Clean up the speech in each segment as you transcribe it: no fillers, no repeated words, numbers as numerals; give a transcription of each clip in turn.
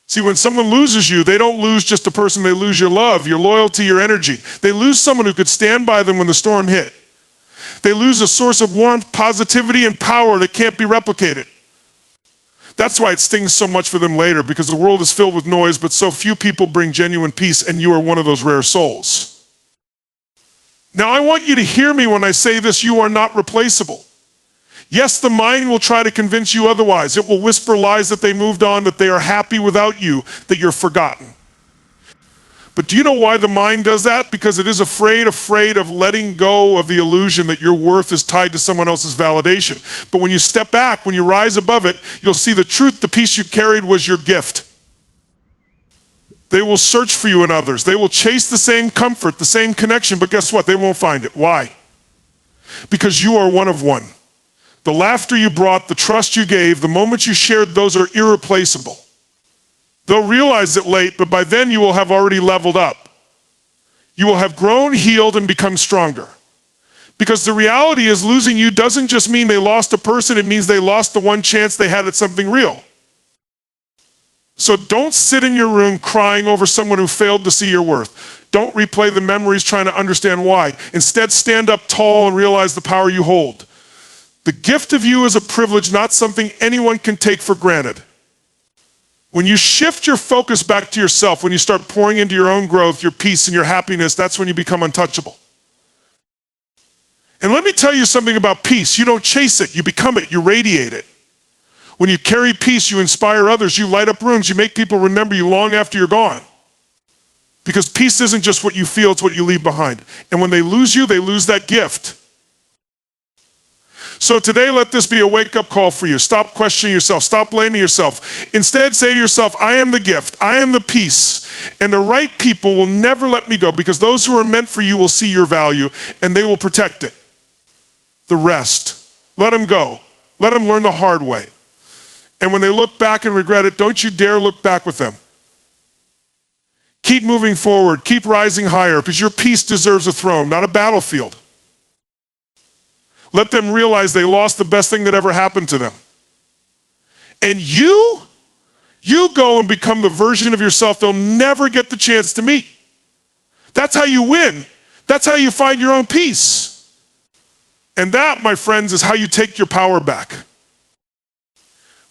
See, when someone loses you, they don't lose just a person, they lose your love, your loyalty, your energy. They lose someone who could stand by them when the storm hit. They lose a source of warmth, positivity, and power that can't be replicated. That's why it stings so much for them later, because the world is filled with noise, but so few people bring genuine peace, and you are one of those rare souls. Now, I want you to hear me when I say this: you are not replaceable. Yes, the mind will try to convince you otherwise. It will whisper lies that they moved on, that they are happy without you, that you're forgotten. But do you know why the mind does that? Because it is afraid of letting go of the illusion that your worth is tied to someone else's validation. But when you step back, when you rise above it, you'll see the truth. The peace you carried was your gift. They will search for you in others. They will chase the same comfort, the same connection, but guess what? They won't find it. Why? Because you are one of one. The laughter you brought, the trust you gave, the moments you shared, those are irreplaceable. They'll realize it late, but by then you will have already leveled up. You will have grown, healed, and become stronger. Because the reality is, losing you doesn't just mean they lost a person, it means they lost the one chance they had at something real. So don't sit in your room crying over someone who failed to see your worth. Don't replay the memories trying to understand why. Instead, stand up tall and realize the power you hold. The gift of you is a privilege, not something anyone can take for granted. When you shift your focus back to yourself, when you start pouring into your own growth, your peace, and your happiness, that's when you become untouchable. And let me tell you something about peace. You don't chase it, you become it, you radiate it. When you carry peace, you inspire others, you light up rooms, you make people remember you long after you're gone. Because peace isn't just what you feel, it's what you leave behind. And when they lose you, they lose that gift. So today, let this be a wake-up call for you. Stop questioning yourself. Stop blaming yourself. Instead, say to yourself, I am the gift. I am the peace. And the right people will never let me go, because those who are meant for you will see your value and they will protect it. The rest, let them go. Let them learn the hard way. And when they look back and regret it, don't you dare look back with them. Keep moving forward. Keep rising higher, because your peace deserves a throne, not a battlefield. Let them realize they lost the best thing that ever happened to them. And you go and become the version of yourself they'll never get the chance to meet. That's how you win. That's how you find your own peace. And that, my friends, is how you take your power back.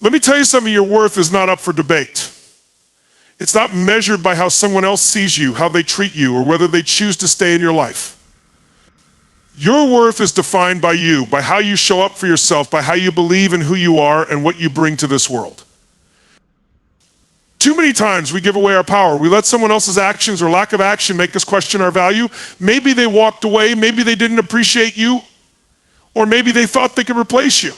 Let me tell you something, your worth is not up for debate. It's not measured by how someone else sees you, how they treat you, or whether they choose to stay in your life. Your worth is defined by you, by how you show up for yourself, by how you believe in who you are and what you bring to this world. Too many times we give away our power. We let someone else's actions or lack of action make us question our value. Maybe they walked away, maybe they didn't appreciate you, or maybe they thought they could replace you.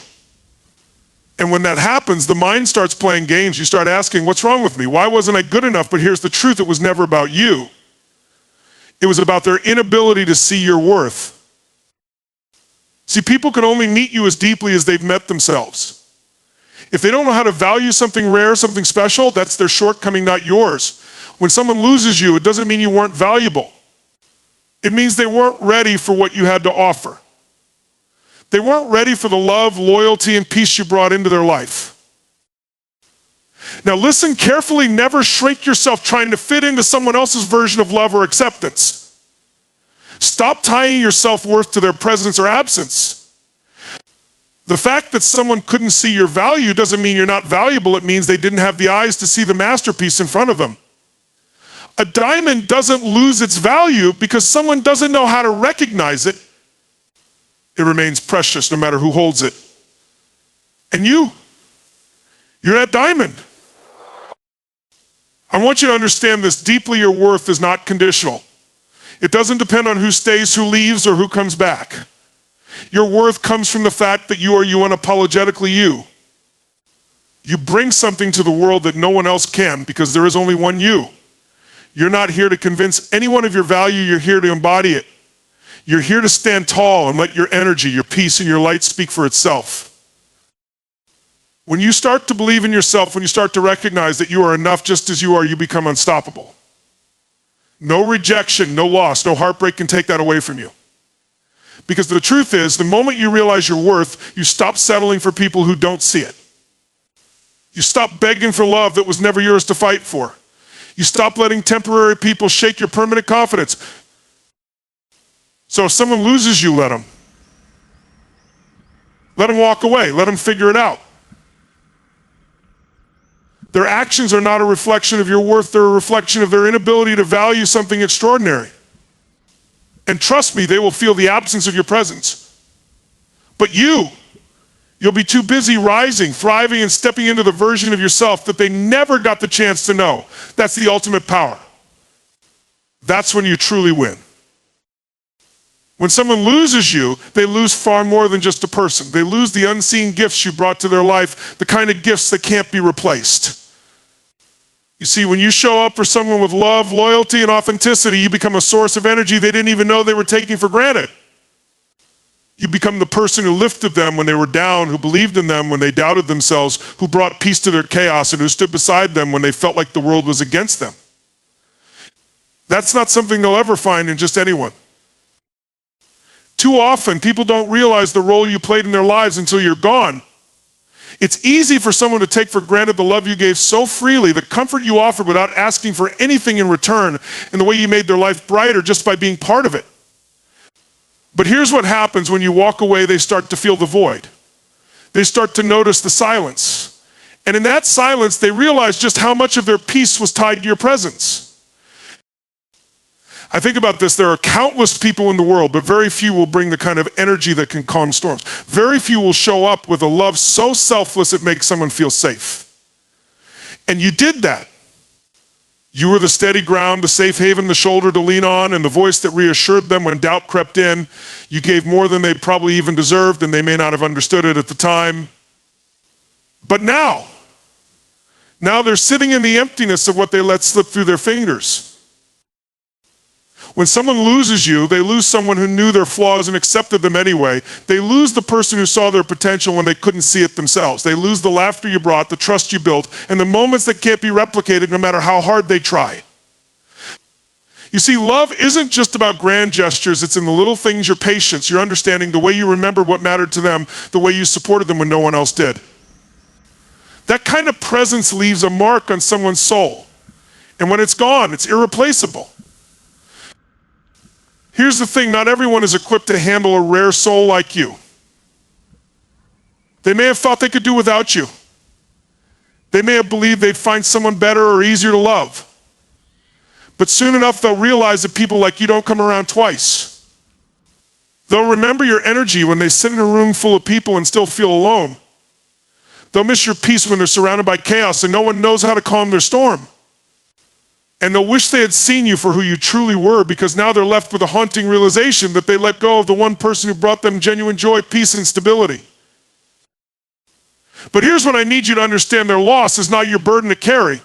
And when that happens, the mind starts playing games. You start asking, what's wrong with me? Why wasn't I good enough? But here's the truth, it was never about you. It was about their inability to see your worth. See, people can only meet you as deeply as they've met themselves. If they don't know how to value something rare, something special, that's their shortcoming, not yours. When someone loses you, it doesn't mean you weren't valuable. It means they weren't ready for what you had to offer. They weren't ready for the love, loyalty, and peace you brought into their life. Now listen carefully, never shrink yourself trying to fit into someone else's version of love or acceptance. Stop tying your self-worth to their presence or absence. The fact that someone couldn't see your value doesn't mean you're not valuable. It means they didn't have the eyes to see the masterpiece in front of them. A diamond doesn't lose its value because someone doesn't know how to recognize it. It remains precious no matter who holds it. And you're that diamond. I want you to understand this deeply. Your worth is not conditional. It doesn't depend on who stays, who leaves, or who comes back. Your worth comes from the fact that you are you unapologetically you. You bring something to the world that no one else can, because there is only one you. You're not here to convince anyone of your value, you're here to embody it. You're here to stand tall and let your energy, your peace, and your light speak for itself. When you start to believe in yourself, when you start to recognize that you are enough just as you are, you become unstoppable. No rejection, no loss, no heartbreak can take that away from you. Because the truth is, the moment you realize your worth, you stop settling for people who don't see it. You stop begging for love that was never yours to fight for. You stop letting temporary people shake your permanent confidence. So if someone loses you, let them. Let them walk away. Let them figure it out. Their actions are not a reflection of your worth. They're a reflection of their inability to value something extraordinary. And trust me, they will feel the absence of your presence. But you'll be too busy rising, thriving, and stepping into the version of yourself that they never got the chance to know. That's the ultimate power. That's when you truly win. When someone loses you, they lose far more than just a person. They lose the unseen gifts you brought to their life, the kind of gifts that can't be replaced. You see, when you show up for someone with love, loyalty, and authenticity, you become a source of energy they didn't even know they were taking for granted. You become the person who lifted them when they were down, who believed in them when they doubted themselves, who brought peace to their chaos, and who stood beside them when they felt like the world was against them. That's not something they'll ever find in just anyone. Too often, people don't realize the role you played in their lives until you're gone. It's easy for someone to take for granted the love you gave so freely, the comfort you offered without asking for anything in return, and the way you made their life brighter just by being part of it. But here's what happens when you walk away. They start to feel the void. They start to notice the silence. And in that silence, they realize just how much of their peace was tied to your presence. I think about this. There are countless people in the world, but very few will bring the kind of energy that can calm storms. Very few will show up with a love so selfless it makes someone feel safe. And you did that. You were the steady ground, the safe haven, the shoulder to lean on, and the voice that reassured them when doubt crept in. You gave more than they probably even deserved, and they may not have understood it at the time. But now they're sitting in the emptiness of what they let slip through their fingers. When someone loses you, they lose someone who knew their flaws and accepted them anyway. They lose the person who saw their potential when they couldn't see it themselves. They lose the laughter you brought, the trust you built, and the moments that can't be replicated no matter how hard they try. You see, love isn't just about grand gestures. It's in the little things, your patience, your understanding, the way you remembered what mattered to them, the way you supported them when no one else did. That kind of presence leaves a mark on someone's soul. And when it's gone, it's irreplaceable. Here's the thing, not everyone is equipped to handle a rare soul like you. They may have thought they could do without you. They may have believed they'd find someone better or easier to love. But soon enough, they'll realize that people like you don't come around twice. They'll remember your energy when they sit in a room full of people and still feel alone. They'll miss your peace when they're surrounded by chaos and no one knows how to calm their storm. And they'll wish they had seen you for who you truly were, because now they're left with a haunting realization that they let go of the one person who brought them genuine joy, peace, and stability. But here's what I need you to understand. Their loss is not your burden to carry.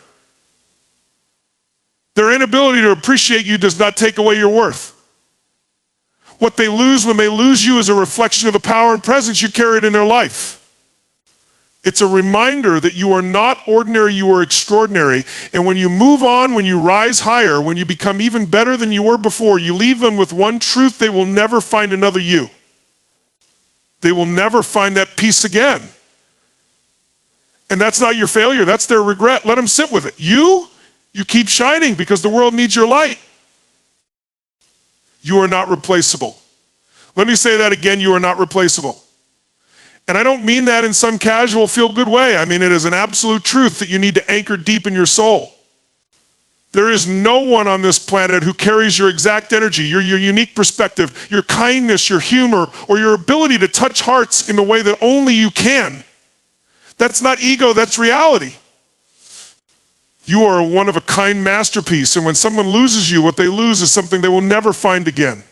Their inability to appreciate you does not take away your worth. What they lose when they lose you is a reflection of the power and presence you carried in their life. It's a reminder that you are not ordinary, you are extraordinary. And when you move on, when you rise higher, when you become even better than you were before, you leave them with one truth: they will never find another you. They will never find that peace again. And that's not your failure, that's their regret. Let them sit with it. You keep shining because the world needs your light. You are not replaceable. Let me say that again, you are not replaceable. And I don't mean that in some casual, feel-good way. I mean it is an absolute truth that you need to anchor deep in your soul. There is no one on this planet who carries your exact energy, your unique perspective, your kindness, your humor, or your ability to touch hearts in the way that only you can. That's not ego, that's reality. You are a one-of-a-kind masterpiece, and when someone loses you, what they lose is something they will never find again.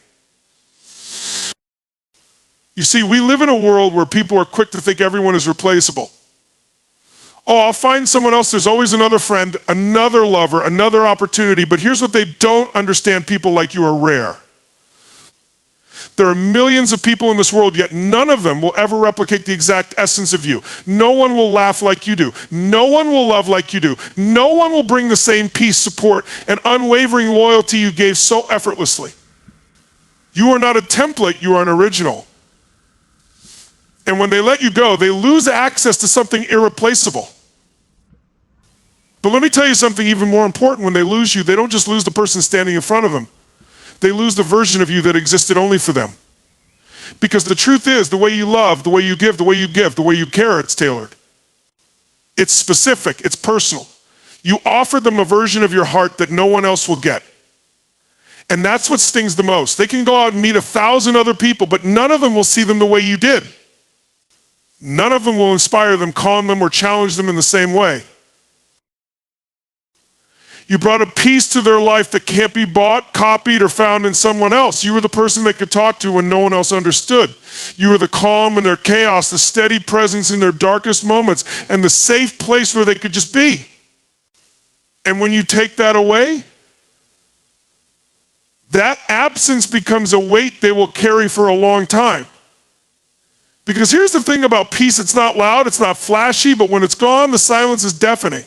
You see, we live in a world where people are quick to think everyone is replaceable. Oh, I'll find someone else. There's always another friend, another lover, another opportunity. But here's what they don't understand: people like you are rare. There are millions of people in this world, yet none of them will ever replicate the exact essence of you. No one will laugh like you do. No one will love like you do. No one will bring the same peace, support, and unwavering loyalty you gave so effortlessly. You are not a template, you are an original. And when they let you go, they lose access to something irreplaceable. But let me tell you something even more important. When they lose you, they don't just lose the person standing in front of them. They lose the version of you that existed only for them. Because the truth is, the way you love, the way you give, the way you give, the way you care, it's tailored. It's specific, it's personal. You offer them a version of your heart that no one else will get. And that's what stings the most. They can go out and meet 1,000 other people, but none of them will see them the way you did. None of them will inspire them, calm them, or challenge them in the same way. You brought a piece to their life that can't be bought, copied, or found in someone else. You were the person they could talk to when no one else understood. You were the calm in their chaos, the steady presence in their darkest moments, and the safe place where they could just be. And when you take that away, that absence becomes a weight they will carry for a long time. Because here's the thing about peace, it's not loud, it's not flashy, but when it's gone, the silence is deafening.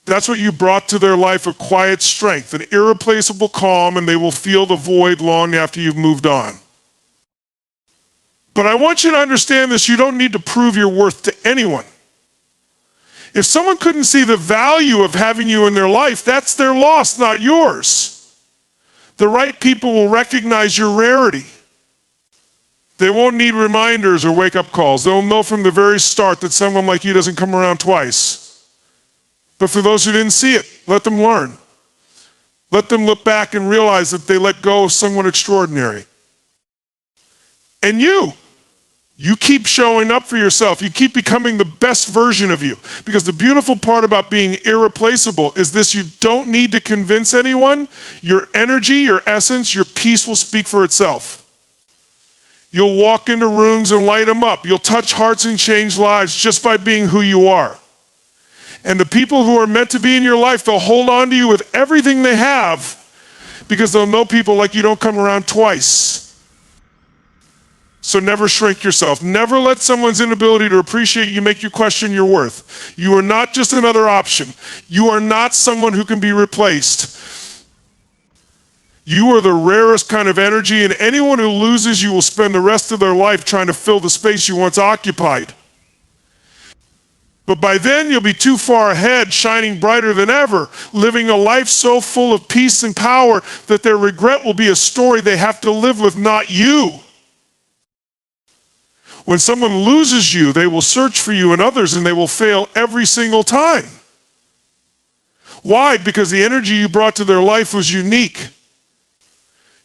That's what you brought to their life, a quiet strength, an irreplaceable calm, and they will feel the void long after you've moved on. But I want you to understand this, you don't need to prove your worth to anyone. If someone couldn't see the value of having you in their life, that's their loss, not yours. The right people will recognize your rarity. They won't need reminders or wake-up calls. They'll know from the very start that someone like you doesn't come around twice. But for those who didn't see it, let them learn. Let them look back and realize that they let go of someone extraordinary. And you keep showing up for yourself. You keep becoming the best version of you. Because the beautiful part about being irreplaceable is this: you don't need to convince anyone. Your energy, your essence, your peace will speak for itself. You'll walk into rooms and light them up. You'll touch hearts and change lives just by being who you are. And the people who are meant to be in your life, they'll hold on to you with everything they have because they'll know people like you don't come around twice. So never shrink yourself. Never let someone's inability to appreciate you make you question your worth. You are not just another option. You are not someone who can be replaced. You are the rarest kind of energy, and anyone who loses you will spend the rest of their life trying to fill the space you once occupied. But by then, you'll be too far ahead, shining brighter than ever, living a life so full of peace and power that their regret will be a story they have to live with, not you. When someone loses you, they will search for you and others, and they will fail every single time. Why? Because the energy you brought to their life was unique.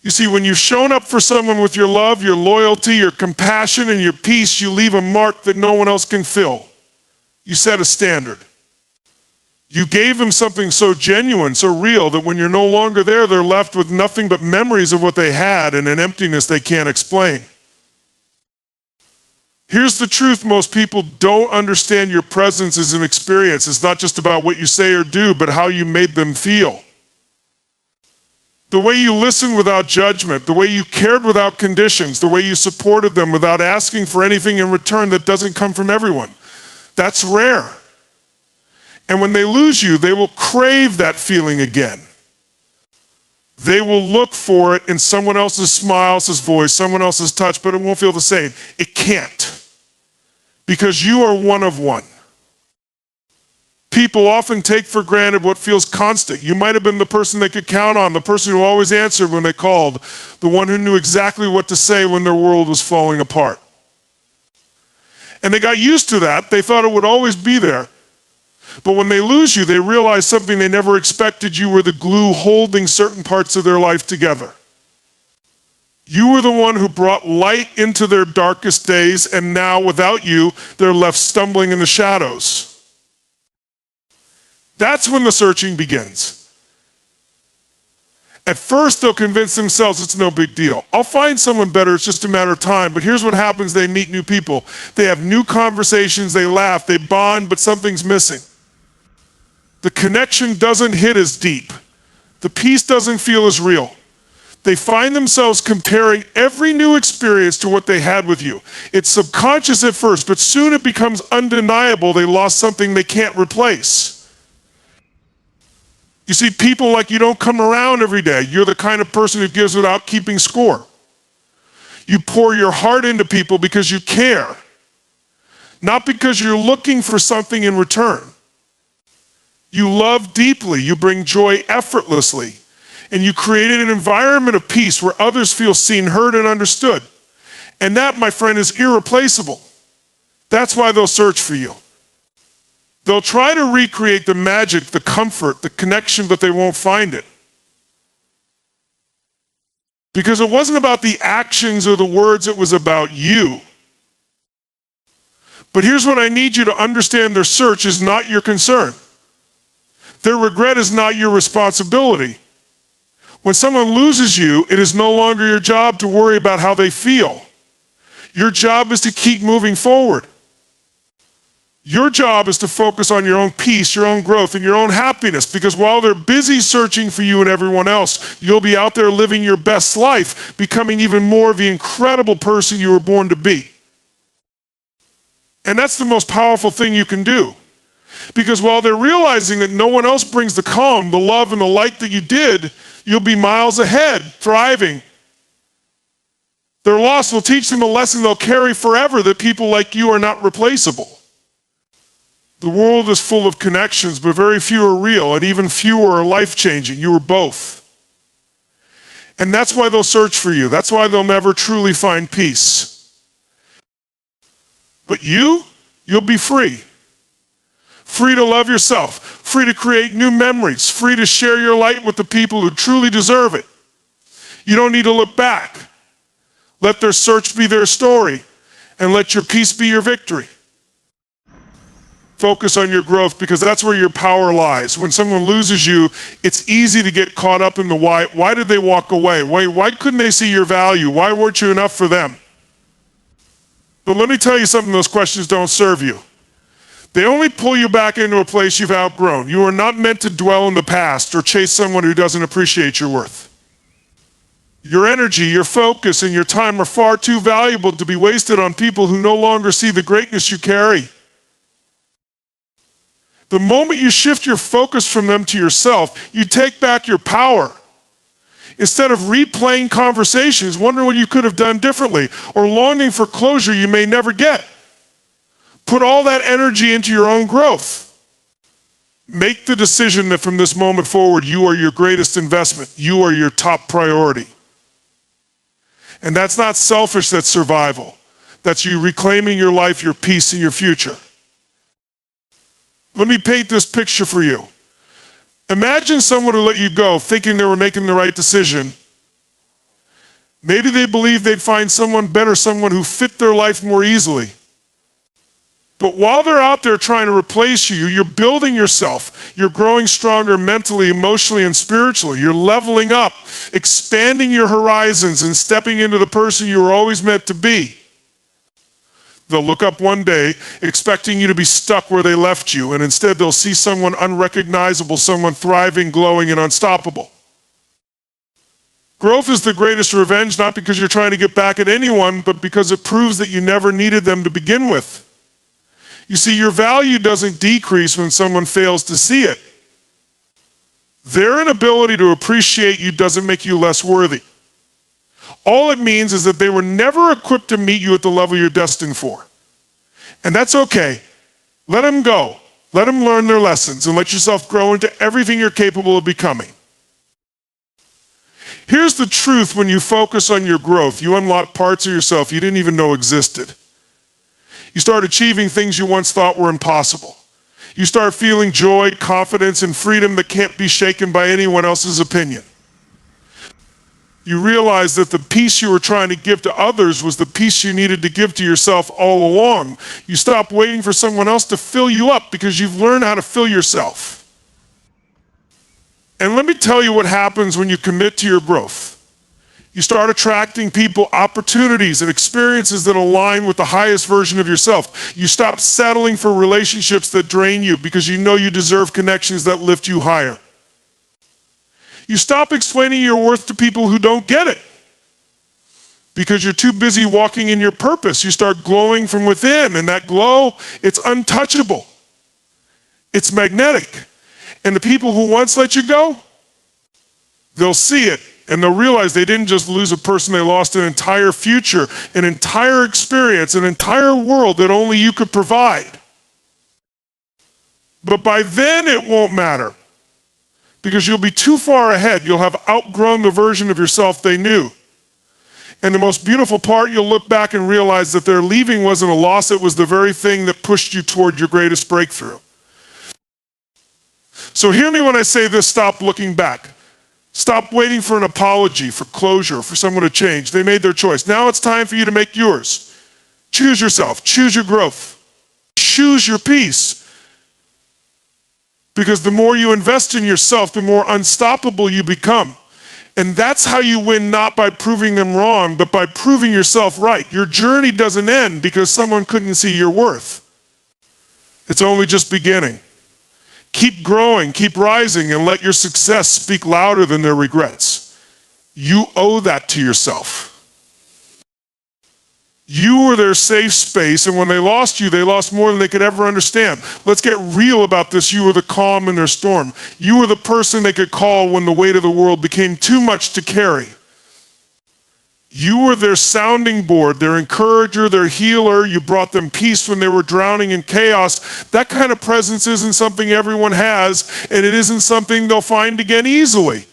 You see, when you've shown up for someone with your love, your loyalty, your compassion, and your peace, you leave a mark that no one else can fill. You set a standard. You gave them something so genuine, so real, that when you're no longer there, they're left with nothing but memories of what they had and an emptiness they can't explain. Here's the truth: most people don't understand your presence as an experience. It's not just about what you say or do, but how you made them feel. The way you listened without judgment, the way you cared without conditions, the way you supported them without asking for anything in return that doesn't come from everyone. That's rare. And when they lose you, they will crave that feeling again. They will look for it in someone else's smile, else's voice, someone else's touch, but it won't feel the same. It can't. Because you are one of one. People often take for granted what feels constant. You might have been the person they could count on, the person who always answered when they called, the one who knew exactly what to say when their world was falling apart. And they got used to that. They thought it would always be there. But when they lose you, they realize something they never expected. You were the glue holding certain parts of their life together. You were the one who brought light into their darkest days, and now, without you, they're left stumbling in the shadows. That's when the searching begins. At first, they'll convince themselves it's no big deal. I'll find someone better, it's just a matter of time. But here's what happens: they meet new people. They have new conversations, they laugh, they bond, but something's missing. The connection doesn't hit as deep. The peace doesn't feel as real. They find themselves comparing every new experience to what they had with you. It's subconscious at first, but soon it becomes undeniable they lost something they can't replace. You see, people like you don't come around every day. You're the kind of person who gives without keeping score. You pour your heart into people because you care, not because you're looking for something in return. You love deeply. You bring joy effortlessly. And you created an environment of peace where others feel seen, heard, and understood. And that, my friend, is irreplaceable. That's why they'll search for you. They'll try to recreate the magic, the comfort, the connection, but they won't find it. Because it wasn't about the actions or the words, it was about you. But here's what I need you to understand: their search is not your concern. Their regret is not your responsibility. When someone loses you, it is no longer your job to worry about how they feel. Your job is to keep moving forward. Your job is to focus on your own peace, your own growth, and your own happiness, because while they're busy searching for you and everyone else, you'll be out there living your best life, becoming even more of the incredible person you were born to be. And that's the most powerful thing you can do. Because while they're realizing that no one else brings the calm, the love, and the light that you did, you'll be miles ahead, thriving. Their loss will teach them a lesson they'll carry forever, that people like you are not replaceable. The world is full of connections, but very few are real, and even fewer are life-changing. You are both. And that's why they'll search for you. That's why they'll never truly find peace. But you'll be free. Free to love yourself, free to create new memories, free to share your light with the people who truly deserve it. You don't need to look back. Let their search be their story, and let your peace be your victory. Focus on your growth, because that's where your power lies. When someone loses you, it's easy to get caught up in the why. Why did they walk away? Why couldn't they see your value? Why weren't you enough for them? But let me tell you something: those questions don't serve you. They only pull you back into a place you've outgrown. You are not meant to dwell in the past or chase someone who doesn't appreciate your worth. Your energy, your focus, and your time are far too valuable to be wasted on people who no longer see the greatness you carry. The moment you shift your focus from them to yourself, you take back your power. Instead of replaying conversations, wondering what you could have done differently, or longing for closure you may never get, put all that energy into your own growth. Make the decision that from this moment forward, you are your greatest investment. You are your top priority. And that's not selfish, that's survival. That's you reclaiming your life, your peace, and your future. Let me paint this picture for you. Imagine someone who let you go thinking they were making the right decision. Maybe they believed they'd find someone better, someone who fit their life more easily. But while they're out there trying to replace you, you're building yourself. You're growing stronger mentally, emotionally, and spiritually. You're leveling up, expanding your horizons, and stepping into the person you were always meant to be. They'll look up one day expecting you to be stuck where they left you, and instead they'll see someone unrecognizable, someone thriving, glowing, and unstoppable. Growth is the greatest revenge, not because you're trying to get back at anyone, but because it proves that you never needed them to begin with. You see, your value doesn't decrease when someone fails to see it. Their inability to appreciate you doesn't make you less worthy. All it means is that they were never equipped to meet you at the level you're destined for. And that's okay. Let them go. Let them learn their lessons, and let yourself grow into everything you're capable of becoming. Here's the truth: when you focus on your growth, you unlock parts of yourself you didn't even know existed. You start achieving things you once thought were impossible. You start feeling joy, confidence, and freedom that can't be shaken by anyone else's opinion. You realize that the peace you were trying to give to others was the peace you needed to give to yourself all along. You stop waiting for someone else to fill you up, because you've learned how to fill yourself. And let me tell you what happens when you commit to your growth. You start attracting people, opportunities, and experiences that align with the highest version of yourself. You stop settling for relationships that drain you, because you know you deserve connections that lift you higher. You stop explaining your worth to people who don't get it, because you're too busy walking in your purpose. You start glowing from within, and that glow, it's untouchable. It's magnetic. And the people who once let you go, they'll see it, and they'll realize they didn't just lose a person, they lost an entire future, an entire experience, an entire world that only you could provide. But by then it won't matter because you'll be too far ahead. You'll have outgrown the version of yourself they knew. And the most beautiful part, you'll look back and realize that their leaving wasn't a loss. It was the very thing that pushed you toward your greatest breakthrough. So hear me when I say this, stop looking back. Stop waiting for an apology, for closure, for someone to change. They made their choice. Now it's time for you to make yours. Choose yourself. Choose your growth. Choose your peace. Because the more you invest in yourself, the more unstoppable you become. And that's how you win, not by proving them wrong, but by proving yourself right. Your journey doesn't end because someone couldn't see your worth. It's only just beginning. Keep growing, keep rising, and let your success speak louder than their regrets. You owe that to yourself. You were their safe space, and when they lost you, they lost more than they could ever understand. Let's get real about this. You were the calm in their storm. You were the person they could call when the weight of the world became too much to carry. You were their sounding board, their encourager, their healer. You brought them peace when they were drowning in chaos. That kind of presence isn't something everyone has, and it isn't something they'll find again easily.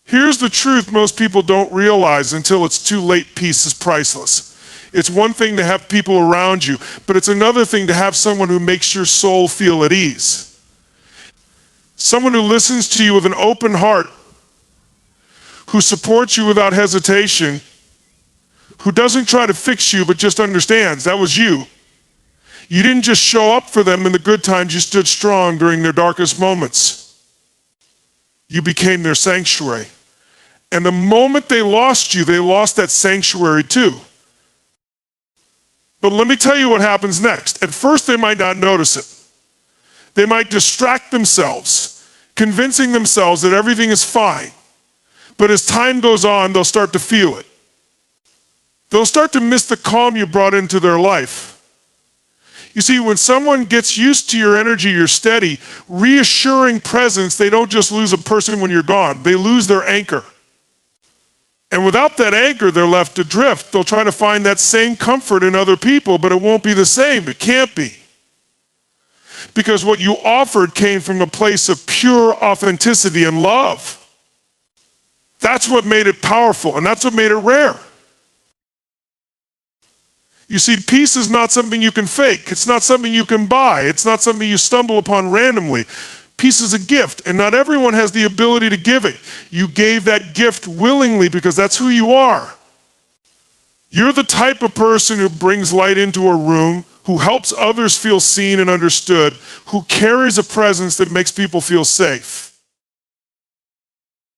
Here's the truth most people don't realize until it's too late. Peace is priceless. It's one thing to have people around you, but it's another thing to have someone who makes your soul feel at ease. Someone who listens to you with an open heart, who supports you without hesitation, who doesn't try to fix you but just understands that was you. You didn't just show up for them in the good times, you stood strong during their darkest moments. You became their sanctuary. And the moment they lost you, they lost that sanctuary too. But let me tell you what happens next. At first, they might not notice it. They might distract themselves, convincing themselves that everything is fine. But as time goes on, they'll start to feel it. They'll start to miss the calm you brought into their life. You see, when someone gets used to your energy, your steady, reassuring presence, they don't just lose a person when you're gone. They lose their anchor. And without that anchor, they're left adrift. They'll try to find that same comfort in other people, but it won't be the same. It can't be. Because what you offered came from a place of pure authenticity and love. That's what made it powerful, and that's what made it rare. You see, peace is not something you can fake. It's not something you can buy. It's not something you stumble upon randomly. Peace is a gift, and not everyone has the ability to give it. You gave that gift willingly because that's who you are. You're the type of person who brings light into a room, who helps others feel seen and understood, who carries a presence that makes people feel safe.